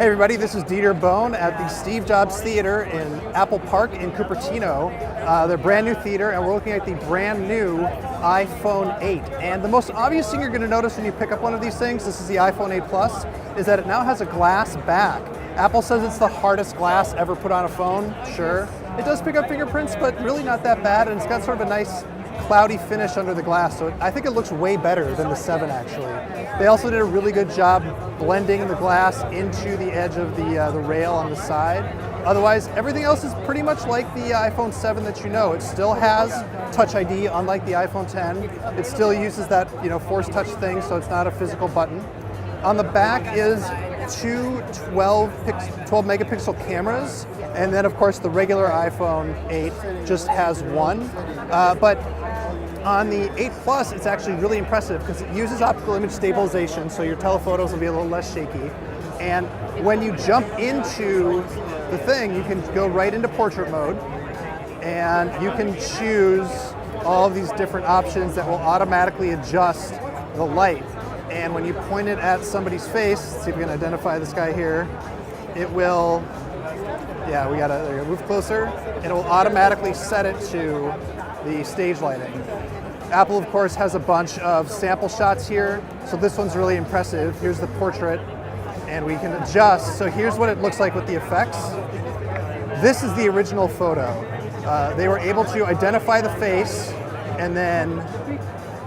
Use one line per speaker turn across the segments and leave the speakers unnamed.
Hey everybody, this is Dieter Bohn at the Steve Jobs Theater in Apple Park in Cupertino. They're brand new theater, and we're looking at the brand new iPhone 8. And the most obvious thing you're going to notice when you pick up one of these things, this is the iPhone 8 Plus, is that it now has a glass back. Apple says it's the hardest glass ever put on a phone. Sure, it does pick up fingerprints, but really not that bad, and it's got sort of a nice cloudy finish under the glass, so I think it looks way better than the 7 actually. They also did a really good job blending the glass into the edge of the rail on the side. Otherwise, everything else is pretty much like the iPhone 7 that you know. It still has Touch ID, unlike the iPhone 10. It still uses that Force Touch thing, so it's not a physical button. On the back is two 12 megapixel cameras, and then of course the regular iPhone 8 just has one. But on the 8 Plus, it's actually really impressive because it uses optical image stabilization, so your telephotos will be a little less shaky. And when you jump into the thing, you can go right into portrait mode, and you can choose all of these different options that will automatically adjust the light. And when you point it at somebody's face, let's see if we can identify this guy here, it will, yeah, we gotta move closer. It will automatically set it to the stage lighting. Apple, of course, has a bunch of sample shots here, so this one's really impressive. Here's the portrait, and we can adjust. So here's what it looks like with the effects. This is the original photo. They were able to identify the face and then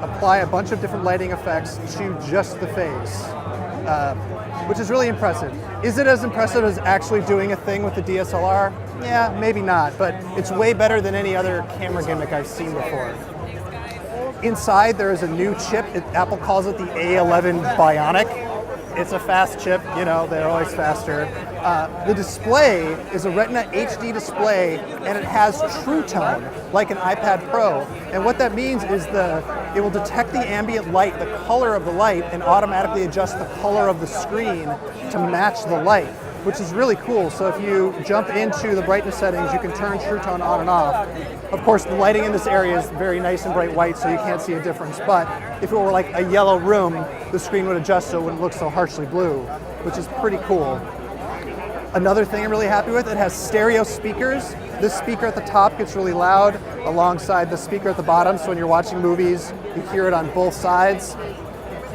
apply a bunch of different lighting effects to just the face, which is really impressive. Is it as impressive as actually doing a thing with the DSLR? Yeah, maybe not, but it's way better than any other camera gimmick I've seen before. Inside there is a new chip. Apple calls it the A11 Bionic. It's a fast chip, they're always faster. The display is a Retina HD display, and it has True Tone, like an iPad Pro. And what that means is it will detect the ambient light, the color of the light, and automatically adjust the color of the screen to match the light, which is really cool. So if you jump into the brightness settings, you can turn True Tone on and off. Of course, the lighting in this area is very nice and bright white, so you can't see a difference. But if it were like a yellow room, the screen would adjust so it wouldn't look so harshly blue, which is pretty cool. Another thing I'm really happy with, it has stereo speakers. This speaker at the top gets really loud alongside the speaker at the bottom, so when you're watching movies, you hear it on both sides.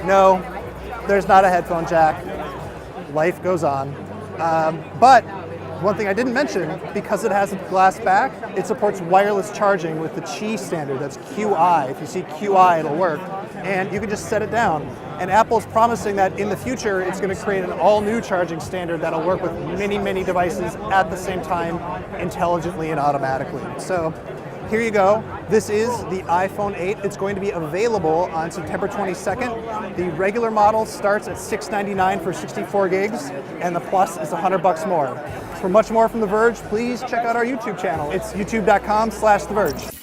No, there's not a headphone jack. Life goes on. But one thing I didn't mention, because it has a glass back, it supports wireless charging with the Qi standard. That's QI. If you see QI, it'll work. And you can just set it down. And Apple's promising that in the future, it's going to create an all-new charging standard that'll work with many, many devices at the same time, intelligently and automatically. So here you go. This is the iPhone 8. It's going to be available on September 22nd. The regular model starts at $699 for 64 gigs, and the Plus is $100 more. For much more from The Verge, please check out our YouTube channel. It's youtube.com/The Verge.